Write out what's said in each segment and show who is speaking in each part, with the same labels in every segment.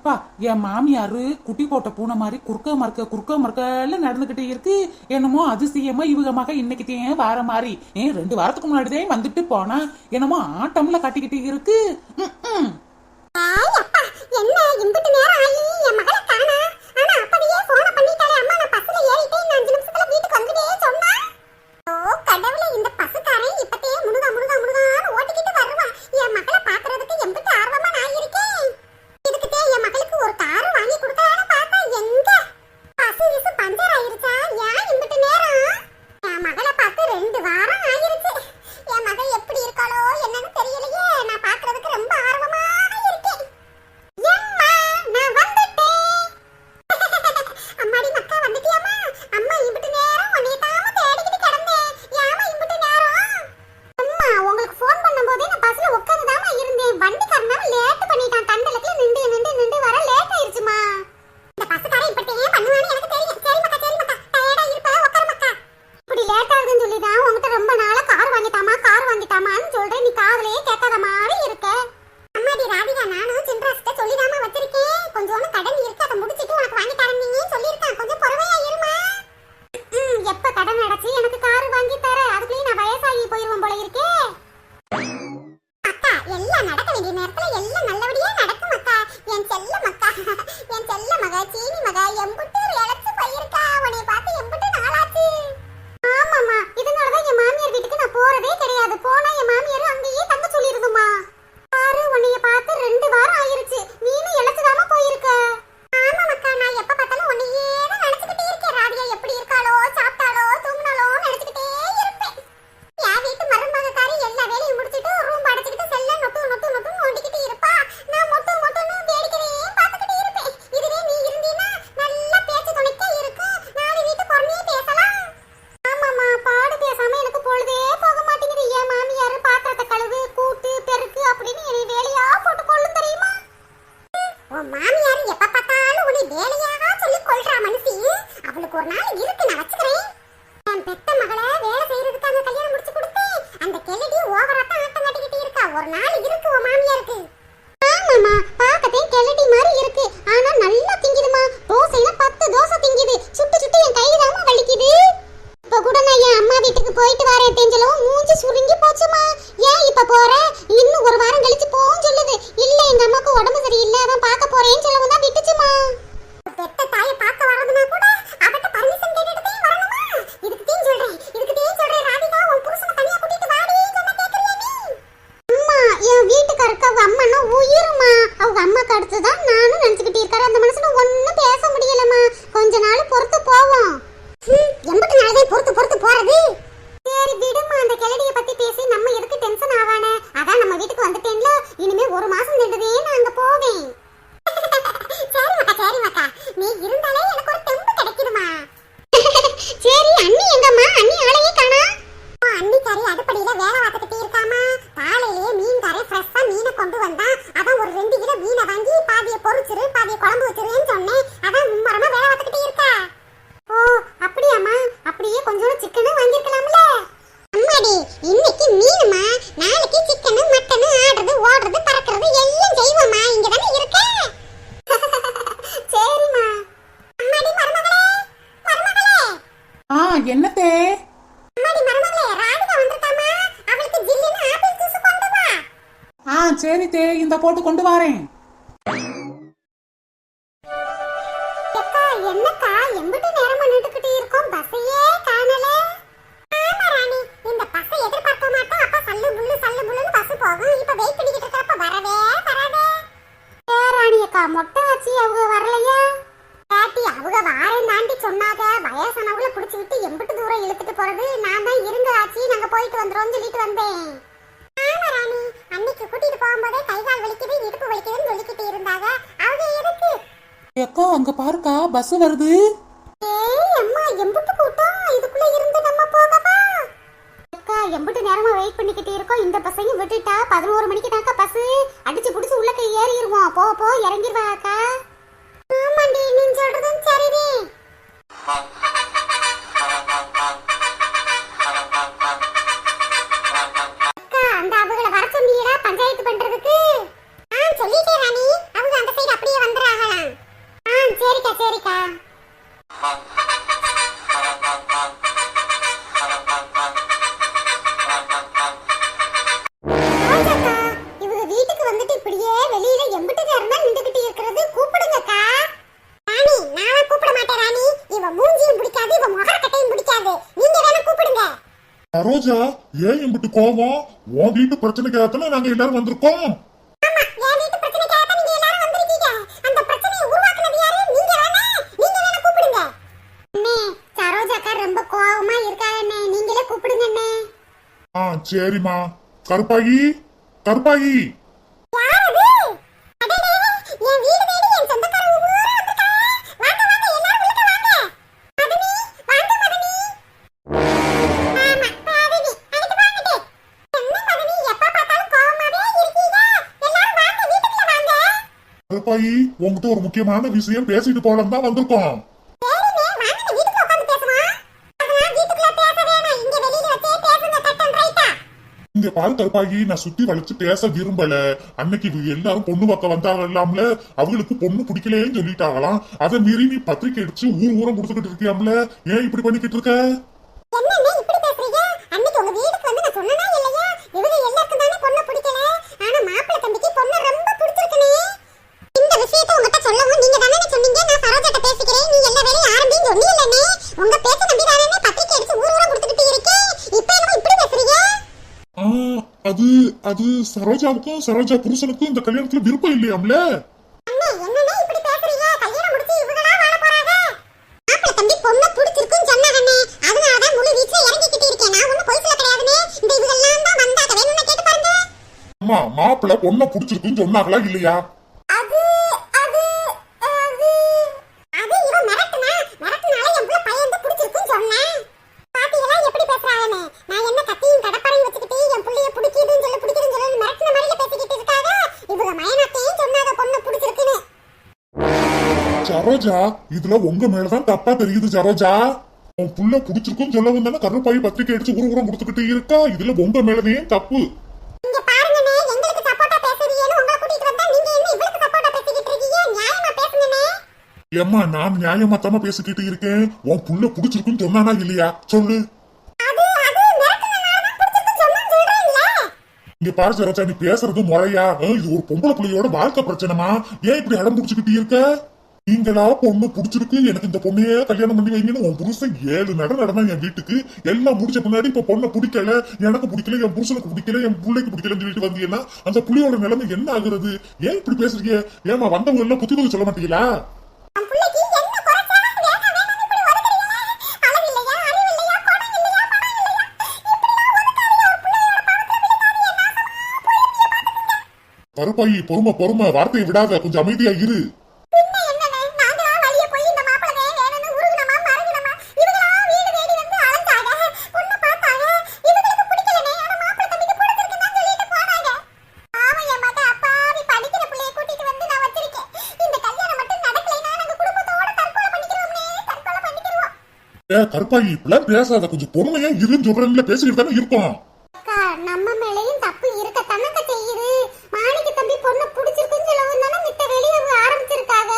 Speaker 1: எப்பா என் மாமியாரு குட்டி போட்ட பூனை மாதிரி குறுக்க மறுக்கல நடந்துகிட்டே இருக்கு. என்னமோ அதிசயமா இவங்க மக இன்னைக்கு தேன் வார மாதிரி 2 வாரத்துக்கு முன்னாடிதான் வந்துட்டு போனா என்னமோ ஆட்டம்ல கட்டிக்கிட்டு இருக்கு.
Speaker 2: என்ன இம்புட்டு நேரம் ஆயி என் மகளை காணா. ஆனா அப்பவே போன் பண்ணிட்டாலே அம்மா நான் பஸ்ல ஏறிட்டேன் 5 நிமிஷத்துல வீட்டுக்கு வந்துட்டே சொன்னா. ஓ கடவுளே இந்த பசுக்காரன் இப்பதே முனுகான்னு ஓட்டிக்கிட்டு வருவான். என் மகளை பாக்குறதுக்கு எம்புட்டு ஆர்வமா நான் இருக்கேன். இதுக்குதே என் மகளுக்கு ஒரு கார் வாங்கி கொடுக்கலாம்னு பார்த்தா எங்க பசு விசு பஞ்சர் ஆயிருச்சா. ஏன் இம்புட்டு நேரம்? என் மகளை பார்த்து 2 வாரம் ஆயிருச்சு. என் மகள் எப்படி இருக்காளோ என்னன்னு தெரியலையே. நான் பாக்குறதுக்கு ரொம்ப ஆர்வமா இருக்கேன். எம்மா நான் வந்துட்டேன். அம்மாடி மக்கா வந்துட்டியாமா? அம்மா இம்புட்டு நேரம் உன்னை தாம தேடிக்கிட்டு கிடந்தேன். ஏமா இம்புட்டு நேரம்? அம்மா உங்களுக்கு ஃபோன் பண்ணும்போதே நான் பஸ்ல உட்கார்ந்து தாமா இருந்தேன். வண்டிக்காரனால லேட் பண்ணிட்டான். தண்டலக்குல நின்று வர லேட் ஆயிருச்சுமா. இந்த பஸ்காரன் இப்படி ஏன் பண்ணுவான்னு எனக்கு தெரியும். சரி மக்கா டயர்டா இருப்பா உட்கார் மக்கா. இப்படி லேட் ஆகுதுன்னு சொல்லி தான் உன்கிட்ட ரொம்ப நாளா கார் வாங்கிட்டாமான்னு சொல்றேன். நீ காதுலயே கேட்காத மாதிரி இருக்க. அம்மாடி ராதிகா நானும் சின்ராஸ்ட்ட சொல்லிடாம வச்சிருக்கேன். கொஞ்சோன்னு கடன் இருக்கு அதை முடிச்சிட்டு உனக்கு வாங்கி தரேன்னு சொல்லிருக்கேன். கொஞ்சம் பொறுமையா இருமா. எப்ப கடன் அடைச்சு எனக்கு கார் வாங்கி தர? அதுக்குள்ளே நான் வயசாகி போயிருவேன் போல இருக்கே. அக்கா எல்லாம் நடக்க வேண்டிய நேரத்துல எல்லாம் நல்லபடியா நடக்கும் அக்கா. என் செல்ல மக்கா என் செல்ல மக சீனி மக எம்புட்டு இழைச்சு போயிருக்கா. உன்னை பார்த்து எம்புட்டு நாளாச்சு. ஆமாமா இதனாலதான் என் மாமியார் வீட்டுக்கு நான் போறதே கிடையாது. போனா என் மாமியார் அங்கேயே தங்க சொல்லிருந்துமா. பாரு உன்னைய பார்த்து 2 வாரம் ஆயிருச்சு. நீனும் இழைச்சுதாம போயிருக்க. ஆமா மக்கா நான் எப்ப பார்த்தாலும் உன்னையே தான் நினைச்சுக்கிட்டே இருக்கேன். ராதியா எப்படி இருக்காளோ சாப்பிட்டாளோ தூங்கினாலோ நினைச்சுக்கிட்டே இருப்பேன். என் வீட்டு மருமகக்காரி எல்லா வேலையும் முடிச்சிட்டு ரூம் அடைச்சிக்கிட்டு செல்ல நொட்டு நோண்டிக்கிட்டு இருப்பா. நான் மொட்டுன்னு வேடிக்கையே பார்த்துக்கிட்டே இருப்பேன். இதுவே நீ இருந்தீன்னா நல்லா பேச்சு துணைக்கே இருக்கும். 4 வீட்டு பொறுமையே பேசலாம். ஆமாமா பாடு பேசாம எனக்கு பொழுதே போக மாட்டேங்குது. என் மாமியார் பாத்திரத்தை கழுவு கூட்டு பெருக்கு அப்படின்னு என்னை வேலையா போட்டு கொள்ளும் தெரியுமா? உன் மாமியார் எப்ப பார்த்தாலும் உன்னை வேலையாக சொல்லி கொள்றா மனுஷி. அவளுக்கு ஒரு நாள் இருக்கு நான் வச்சுக்கிறேன். என் பெத்த மகளை வேலை செய்யறதுக்காக கல்யாணம் முடிச்சு கொடுத்தேன். அந்த கிழடி ஓவராத்தான் ஆட்டம் காட்டிக்கிட்டு இருக்கா. ஒரு நாள் இருக்கு உன் மாமியாருக்கு. ஆமாமா பார்க்கதே கிழடி மாதிரி இருக்கு. ஆனா நல்லா திங்குதுமா. தோசைனா 10 தோசை திங்குது. சுட்டு என் கையில தாமா வலிக்குது. இப்ப கூட நான் என் அம்மா வீட்டுக்கு போயிட்டு வரேன் தெரிஞ்சலும் மூஞ்சி சுருங்கி போச்சுமா. ஏன் இப்ப போற? இன்னும் 1 வாரம் கழிச்சு போவும் சொல்லுது. இல்ல எங்க அம்மாக்கு உடம்பு சரியில்லை அதான் பார்க்க போறேன்னு சொல்லவும் தான் விட்டுச்சுமா. பெத்த தாயை பார்க்க வரதுனா கூட அவட்ட பர்மிஷன் கேட்டுட்டே வரணுமா? இதுக்கு தேன் சொல்றேன் ராதிகா உன் புருஷனை தனியா கூட்டிட்டு வாடி சொன்னா கேக்குறியா நீ? அம்மா என் வீட்டுக்காரருக்கு அவங்க அம்மானா உயிருமா. அவங்க அம்மாக்கு அடுத்துதான் நானும் நினைச்சுக்கிட்டு இருக்காரு. அந்த மனுஷனை ஒன்னும் பேச முடியலமா. கொஞ்ச நாள் பொறுத்து போவோம். எம்பட்டு நாளே பொறுத்து போறது. சரி விடுமா அந்த கிழடிய பத்தி பேசி நம்ம எதுக்கு டென்ஷன் ஆவானே. அதான் நம்ம வீட்டுக்கு வந்துட்டேன்ல. இனிமே 1 மாசம் நின்றுதே நான் அங்க போவேன். சரி மக்கா நீ இருந்தாலே எனக்கு ஒரு தெம்பு கிடைக்குதுமா. சரி அண்ணி எங்கம்மா? அண்ணி ஆளையே காணா. அண்ணிக்காரி அடுப்படியில வேலை பார்த்துக்கிட்டே இருக்காமா. காலையிலேயே மீன்காரே ஃப்ரெஷ்ஷா மீனை கொண்டு வந்தா. அதான் ஒரு 2 கிலோ மீனை வாங்கி பாதியை பொரிச்சிரு பாதியை குழம்பு வச்சிருன்னு சொன்னேன். அதான் மும்மரமா வேலை பார்த்துக்கிட்டே இருக்கா. ஓ அப்படியாம்மா? அப்படியே கொஞ்சம் சிக்கனும் வாங்கிருக்கலாம்ல. அம்மாடி இன்னைக்கு மீனுமா நாளைக்கு சிக்கனு மட்டனு ஆடுறது ஓடுறது பறக்கிறது எல்லாம் செய்வோமா. இங்க தானே இருக்க. சரிம்மா. அம்மாடி மருமகளே
Speaker 1: என்னத்தே?
Speaker 2: அம்மாடி மருமகளே ராதிகா வந்திருக்காமா. அவளுக்கு ஜில்லுன்னு ஆப்பிள் ஜூஸ் கொண்டு வா.
Speaker 1: சரி தே இந்த போட்டு கொண்டு வரேன்.
Speaker 2: என்னக்கா எம்புட்டு நேரம் பண்ணிட்டுக்கிட்டே இருக்கோம் பஸ்ஸையே காணல. ஆமா ராணி இந்த பஸ்ஸை எதிர்பார்க்க மாட்டோம். அப்ப சல்லு புல்லுன்னு பஸ் போகும். இப்ப வெயிட் பண்ணிக்கிட்டு இருக்கப்ப வரவே வராதே. ராணி அக்கா மொட்டை ஆச்சி அவங்க வரலையா? பாட்டி அவங்க வாரேன் தாண்டி சொன்னாங்க. வயசானவங்கள புடிச்சு விட்டு எம்புட்டு தூரம் இழுத்துட்டு போறது. நான் தான் இருங்க ஆச்சி நாங்க போயிட்டு வந்துரும் சொல்லிட்டு வந்தேன். ஆமா ராணி அன்னைக்கு கூட்டிட்டு போகும்போதே கை கால் வலிக்குது இடுப்பு வலிக்குதுன்னு சொல்லிக்கிட்டு இருந்தாங்க. அவங்க எதுக்கு?
Speaker 1: அக்கா அங்க பாருக்கா பஸ் வருது.
Speaker 2: ஏய் அம்மா எம்புட்டு கூட்டம். இதுக்குள்ள இருந்து நம்ம போகவா? அக்கா எம்புட்டு நேரமா வெயிட் பண்ணிக்கிட்டே இருக்கோம். இந்த பஸ்ஸையும் விட்டுட்டா 11 மணிக்கு தான்க்கா பஸ். அடிச்சு புடிச்சு உள்ள ஏறிடுவோம். போ இறங்கிடுவா அக்கா. ஆமாண்டி நீ சொல்றதும் சரிடி. அக்கா அந்த அவங்கள வர சொன்னீடா பஞ்சாயத்து பண்றதுக்கு. சொல்லிட்டே ராணி அவங்க அந்த சைடு அப்படியே வந்துறாங்க.
Speaker 3: சரோஜா, ஏன் இம்பிட்டு கோபம்? உன் வீட்டு பிரச்சனைக்காகத்தானே நாங்க எல்லாரும் வந்திருக்கோம்.
Speaker 2: ஆமா, என் வீட்டு பிரச்சனைக்காக தான் நீங்க எல்லாரும் வந்திருக்கீங்க. அந்த பிரச்சனையை உருவாக்குனது யாரு? நீங்க தானே. நீங்க தானே கூப்பிடுங்க. அண்ணே, சரோஜாக்கா ரொம்ப கோவமா இருக்காங்க அண்ணே. நீங்களே கூப்பிடுங்க அண்ணே.
Speaker 3: சரிம்மா. கருப்பாயி, கருப்பாயி.
Speaker 2: யார் அது? அடடே, என் வீடு தேடி என் சொந்தக்காரங்க ஊரா வந்திருக்காங்க. வாங்க வாங்க, எல்லாரும் உள்ள வாங்க. மதனி, வாங்க மதனி. ஆமா, மதனி. அடுத்து வாங்கடே. என்ன மதனி, எப்ப பார்த்தாலும் கோவமாவே இருக்கீங்க? எல்லாரும் வாங்க, வீட்டுக்குள்ள வாங்க.
Speaker 3: கருப்பாயி, உங்ககிட்ட ஒரு முக்கியமான விஷயம் பேசிட்டு போலாம் தான் வந்திருக்கோம்.
Speaker 2: சரிண்ணே, வாங்க வீட்டுக்குள்ள உட்கார்ந்து பேசலாம். அதெல்லாம் வீட்டுக்குள்ள பேச வேணாம். இங்க வெளியில வச்சே பேசுங்க, கட் அண்ட் ரைட்டா.
Speaker 3: இங்க பாரு கருப்பாயி, நான் சுத்தி வளைச்சு பேச விரும்பல. அன்னைக்கு இவங்க எல்லாரும் பொண்ணு பக்கம் வந்தாங்கலாம்ல, அவங்களுக்கு பொண்ணு பிடிக்கலன்னு சொல்லிட்டாங்களாம். அதை மீறி நீ பத்திரிக்கை அடிச்சு ஊர் ஊரம் கொடுத்துக்கிட்டு இருக்கியாம்ல, ஏன் இப்படி பண்ணிக்கிட்டு இருக்க?
Speaker 2: என்னண்ணே இப்படி பேசுறீங்க? அன்னைக்கு உங்க வீட்டுக்கு வந்து நான் சொன்னனா இல்லையா? இவங்க எல்லாருக்கும் தானே பொண்ணு பிடிக்கல. ஆனா மாப்பிள்ளை தம்பிக்கு பொண்ணு ரொம்ப பிடிச்சிருக்குனே. இந்த விஷயத்தை உங்ககிட்ட சொல்லவும் நீங்க தானே சொன்னீங்க, நான் சரோஜாட்ட பேசிக்கிறேன், நீ எல்லா வேலையும் ஆரம்பின்னு சொன்னீங்களே. உங்க பேச்ச நம்பி தானே பத்திரிக்கை அடிச்சு ஊர் ஊரம் கொடுத்துக்கிட்டு இருக்கேன். இப்போ என்னமோ இப்படி பேசுறீங்க?
Speaker 3: அது அது சரோஜாவுக்கும் சரோஜா புருஷனுக்கும் இந்த கல்யாணத்துல விருப்பம் இல்லையாம்ல.
Speaker 2: அண்ணே, என்னண்ணே இப்படி பேசுறீங்க? கல்யாணம் முடிச்சு இவங்களா வாழ போறாங்க. மாப்பிள்ளை தம்பி பொண்ணு பிடிச்சிருக்குன்னு சொன்னாங்கண்ணே. அதனால தான் முழு வீட்டுல இறங்கிக்கிட்டு இருக்கேன். நான் ஒன்னும் பொய் சொல்ல கிடையாதுண்ணே. இந்த இவங்கெல்லாம் தான் வந்தாங்க. வேணும்னா கேட்டு பாருங்க.
Speaker 3: அம்மா, மாப்பிள்ள பொண்ணை பிடிச்சிருக்குன்னு சொன்னாங்களா இல்லையா?
Speaker 2: அது அது அது அது இவ மிரட்டுனால என் புள்ள பையன் பிடிச்சிருக்குன்னு சொன்னேன். பாத்தீங்களா எப்படி பேசுறாங்கன்னு? நான் என்ன கத்தியும் கடப்பாரையும் வச்சுக்கிட்டு என் புள்ளைய பிடிக்குதுன்னு சொல்லி மிரட்டுன மாதிரில பேசிக்கிட்டு இருக்காங்க. இவங்க மயனத்தையும் சொன்னாங்க பொண்ணு பிடிச்சிருக்குன்னு.
Speaker 3: சரோஜா, இதுல உங்க மேலதான் தப்பா தெரியுது சரோஜா. உன் புள்ள பிடிச்சிருக்குன்னு சொல்ல வந்தானே கருப்பாயி பத்திரிக்கை அடிச்சு ஊர் ஊரம் கொடுத்துக்கிட்டு இருக்கா. இதுல உங்க மேலதான் தப்பு.
Speaker 2: இங்க பாருங்கண்ணே, எங்களுக்கு சப்போர்ட்டா பேசுறீங்கன்னு உங்களை கூட்டிட்டு வந்தா நீங்க என்ன இவளுக்கு சப்போர்ட்டா பேசிக்கிட்டு இருக்கீங்க? நியாயமா பேசுங்கண்ணே.
Speaker 3: ஏம்மா, நான் நியாயமாத்தாம பேசிக்கிட்டு இருக்கேன். உன் புள்ள பிடிச்சிருக்குன்னு சொன்னானா இல்லையா சொல்லு.
Speaker 2: அது அது மிரட்டுனனால தான் பிடிச்சிருக்குன்னு சொன்னேன்னு சொல்றீங்களே.
Speaker 3: இங்க பாரு சரோஜா, நீ பேசுறது முறையா? இது ஒரு பொம்பளை புள்ளையோட வாழ்க்கை பிரச்சனைமா. ஏன் இப்படி அடம் பிடிச்சுக்கிட்டு இருக்க? நீங்களா பொண்ணு பிடிச்சிருக்கு, எனக்கு இந்த பொண்ணையே கல்யாணம் பண்ணி வைங்கன்னு உன் புருஷன் 7 நடந்தா என் வீட்டுக்கு. எல்லாம் முடிச்ச முன்னாடி இப்ப பொண்ணை பிடிக்கல, எனக்கு பிடிக்கல, என் புருஷனுக்கு பிடிக்கல, என் பிள்ளைக்கு பிடிக்கலன்னு சொல்லிட்டு வந்தீங்கன்னா அந்த புள்ளியோட நிலைமை என்ன ஆகுறது? ஏன் இப்படி பேசுறீங்க? ஏமா வந்தவங்க எல்லாம் புத்தி சொல்ல மாட்டீங்களா?
Speaker 2: என் புள்ளைக்கு என்ன குறைச்சா வேணாம் வேணாம்னு இப்படி ஒதுக்குறீங்களே. அளவு இல்லையா, அறிவு இல்லையா, பணம் இல்லையா, பணம் இல்லையா, இப்படிலாம் ஒதுக்காதீங்க. ஒரு புள்ளையோட பணத்தை விழுக்காதீங்க.
Speaker 3: கருப்பாயி, பொறுமை, வார்த்தையை விடாத, கொஞ்சம் அமைதியா இரு.
Speaker 2: பின்ன என்னண்ணே, நாங்களா வழிய போய் இந்த மாப்பிள்ளை வேணும்னு உருகுனமா மருகுனமா இவங்களா வீடு தேடி வந்து அலைஞ்சாங்க, பொண்ணு பார்த்தாங்க. இவங்களுக்கு பிடிக்கலனே, ஆனா மாப்பிள்ளை தம்பிக்கு பிடிச்சிருக்குன்னு தான் சொல்லிட்டு போனாங்க. பாவம் என் மகன் அப்பாவி படிக்கிற பிள்ளைய கூட்டிட்டு வந்து நான் வச்சிருக்கேன். இந்த கல்யாணம் மட்டும் நடக்கலைன்னா நாங்க குடும்பத்தோட தற்கொலை பண்ணிக்கிறோம்னே, தற்கொலை பண்ணிக்கிறோம்.
Speaker 3: கருப்பாயி, இப்பெல்லாம் பேசாத, கொஞ்சம் பொறுமையா இருன்னு சொல்றேன்ல, பேசிக்கிட்டு தானே இருக்கோம்.
Speaker 2: அக்கா, நம்ம மேலயும் தப்பு இருக்க தனக்க செய்யுது. மாணிக்க தம்பி பொண்ணு பிடிச்சிருக்குன்னு சொல்லவும் தானே மித்த வெளியே அவங்க ஆரம்பிச்சிருக்காங்க.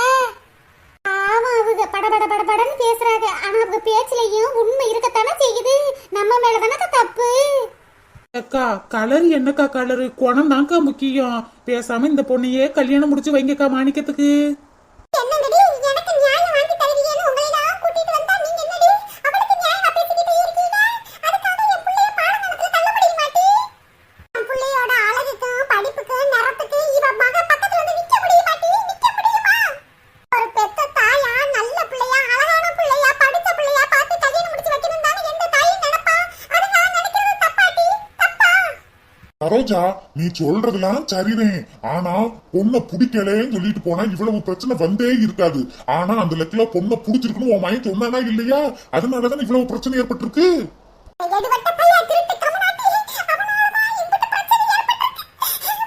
Speaker 2: பாவம், அவங்க படபடன்னு பேசுறாங்க. ஆனா அவங்க பேச்சுலயும் உண்மை இருக்கத்தானே செய்யுது. நம்ம மேல தானே தப்பு.
Speaker 1: அக்கா, கலர் என்னக்கா கலரு? குணம் தான்க்கா முக்கியம். பேசாம இந்த பொண்ணையே கல்யாணம் முடிச்சு வைங்கக்கா மாணிக்கத்துக்கு.
Speaker 2: என்னங்கடி, எனக்கு நியாயம் வாங்கி தருவீங்கன்னு உங்களை எல்லாம் கூட்டிட்டு வந்தா நீங்க என்னடி அவளுக்கு நியாயமா பேசிக்கிட்டு இருக்கீங்க? அதுக்காக என் புள்ளைய பாடங்களுக்கு தள்ள முடிய மாட்டே. என் புள்ளையோட அழகுக்கும் படிப்புக்கு நிறத்துக்கு இவ மக பக்கத்துல வந்து நிக்க முடிய மாட்டே. நிக்க முடியுமா? ஒரு பெத்த தாயா, நல்ல பிள்ளையா, அழகான பிள்ளையா, படிச்ச பிள்ளையா பார்த்து கல்யாணம் முடிச்சு வைக்கணும் தானே எந்த தாயும் நினைப்பா. அது நான் நினைக்கிறது தப்பாட்டி? தப்பா?
Speaker 3: சரோஜா, நீ சொல்றதெல்லாம் சரிதான். ஆனா பொண்ணை பிடிக்கலன்னு சொல்லிட்டு போனா இவ்வளவு பிரச்சனை வந்தே இருக்காது. ஆனா அந்த லெக்கில பொண்ணை பிடிச்சிருக்கணும் உன் மைண்ட் சொன்னானா இல்லையா? அதனாலதான் இவ்வளவு பிரச்சனை ஏற்பட்டிருக்கு.
Speaker 2: எடுபட்ட பையா, திருட்டு கமனாட்டி. அவனாலதான் இம்புட்டு பிரச்சனை ஏற்பட்டிருக்கு.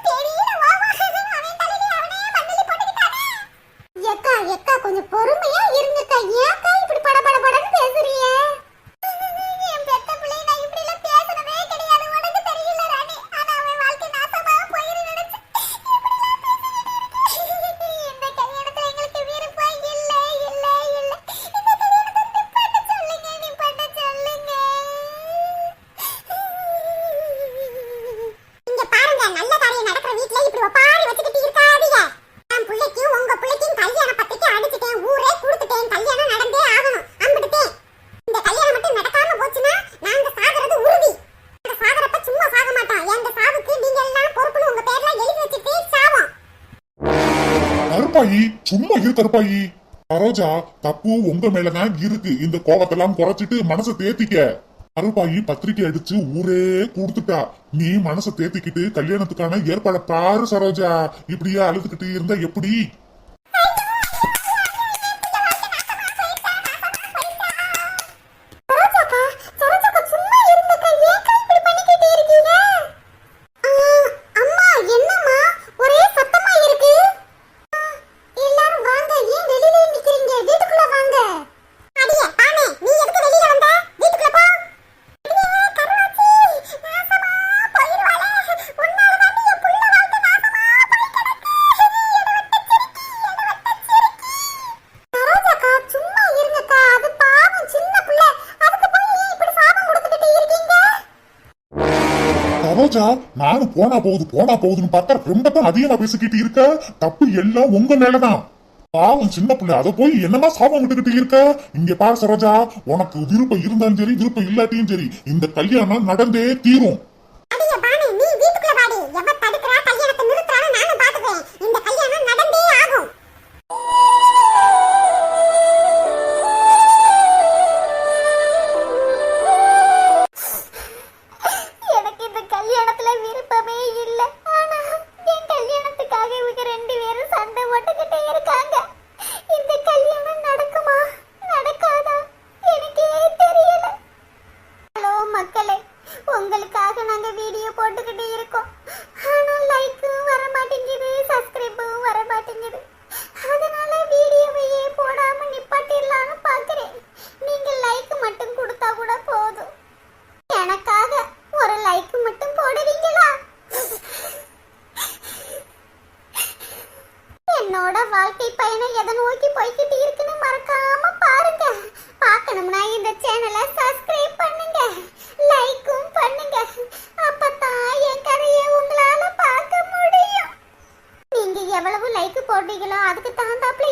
Speaker 2: தெரியல, அவன் தலையில அவனே மண்ணலி போட்டுக்கிட்டானே. எக்கா கொஞ்சம் பொறுமையா இருங்கக்கா. ஏக்கா இப்படி படபடன்னு பேசுறீங்க? என் பெத்த பிள்ளை நான் இப்படி எல்லாம் பேசணுமே கிடையாது. உனக்கு தெரியல ராணி. ஆனா அவன் வாழ்க்கை நாசமா போயிரு நினைச்சேன். இந்த கல்யாணத்துல எங்களுக்கு விருப்பம் இல்ல. இந்த கல்யாணத்தை நிப்பாட்ட சொல்லுங்க.
Speaker 3: கருப்பாயி சும்மா இரு கருப்பாயி. சரோஜா, தப்பு உங்க மேலதான் இருக்கு. இந்த கோவத்தெல்லாம் குறைச்சிட்டு மனசை தேத்திக்க. கருப்பாயி பத்திரிக்கை அடிச்சு ஊரே கொடுத்துட்டா. நீ மனசை தேத்திக்கிட்டு கல்யாணத்துக்கான ஏற்பாட பாரு சரோஜா. இப்படியே அழுதுகிட்டு இருந்தா எப்படி?
Speaker 2: சரோஜாக்கா, சரோஜாக்கா, சும்மா இருங்கக்கா. ஏன்க்கா இப்படி பண்ணிக்கிட்டே இருக்கீங்க? அம்மா, என்னம்மா ஒரே சத்தமா இருக்கு? எல்லாரும் வாங்க. ஏன் வெளியில நிக்கிறீங்க? வீட்டுக்குள்ள வாங்க. அடியே பானே, நீ எதுக்கு வெளியில வந்த? வீட்டுக்குள்ள போ. அடியே கருவாச்சி, நாசமா போயிருவாளே. உன்னால தான் என் புள்ள வாழ்க்கை நாசமா போய் கிடக்கு. சரோஜாக்கா, சும்மா இருங்கக்கா. அது பாவம் சின்ன புள்ள. அதுக்கு போய் ஏன் இப்படி சாபம் கொடுத்துக்கிட்டு இருக்கீங்க?
Speaker 3: சரோஜா, நானும் போனா போகுதுன்னு பார்த்தா ரொம்ப தான் அதிகமா பேசிக்கிட்டு இருக்க. தப்பு எல்லாம் உங்க மேலதான். பாவம் சின்ன பிள்ளை, அதை போய் என்னமா சாபம் விட்டுக்கிட்டு இருக்க? இங்க பாரு சரோஜா, உனக்கு விருப்பம் இருந்தாலும் சரி, விருப்பம் இல்லாட்டியும் சரி, இந்த கல்யாணம் நடந்தே தீரும்.
Speaker 2: அடியே பானே, நீ வீட்டுக்குள்ள வாடி. எவ தடுக்கறா, கல்யாணத்தை நிறுத்துறான்னு நானும் பாத்துக்கிறேன். இந்த கல்யாணம் நடந்தே ஆகும். எனக்கு இந்த கல்யாணத்துல விருப்பமே இல்ல. ஆனா என் கல்யாணத்துக்காக இவங்க ரெண்டு பேரும் சண்டை போட்டுக்கிட்டே இருக்காங்க. இந்த கல்யாணம் நடக்குமா நடக்காதா எனக்கே தெரியல. ஹலோ மக்களே, உங்களுக்காக நாங்க வீடியோ போட்டுக்கிட்டே இருக்கோம். ஆனா லைக்கும் வர மாட்டேங்குது, சப்ஸ்கிரைபும் வர மாட்டேங்குது. அதனால வீடியோவையே போடாம நிப்பாட்டிடலான்னு பாக்குறேன். நீங்க லைக் மட்டும் கொடுத்தா கூட போதும். எனக்காக ஒரு லைக் மட்டும் போடுவீங்களா? என்னோட வாழ்க்கை பயணம் எதை நோக்கி போய்கிட்டு இருக்குன்னு மறக்காம பாருங்க. பார்க்கணும்னா இந்த சேனலை சப்ஸ்கிரைப் பண்ணுங்க, லைக்கும் பண்ணுங்க. அப்பதான் என் கதையை உங்களால பார்க்க முடியும். நீங்க எவ்வளவு லைக் போடுறீங்களோ அதுக்கு தகுந்தாப்புல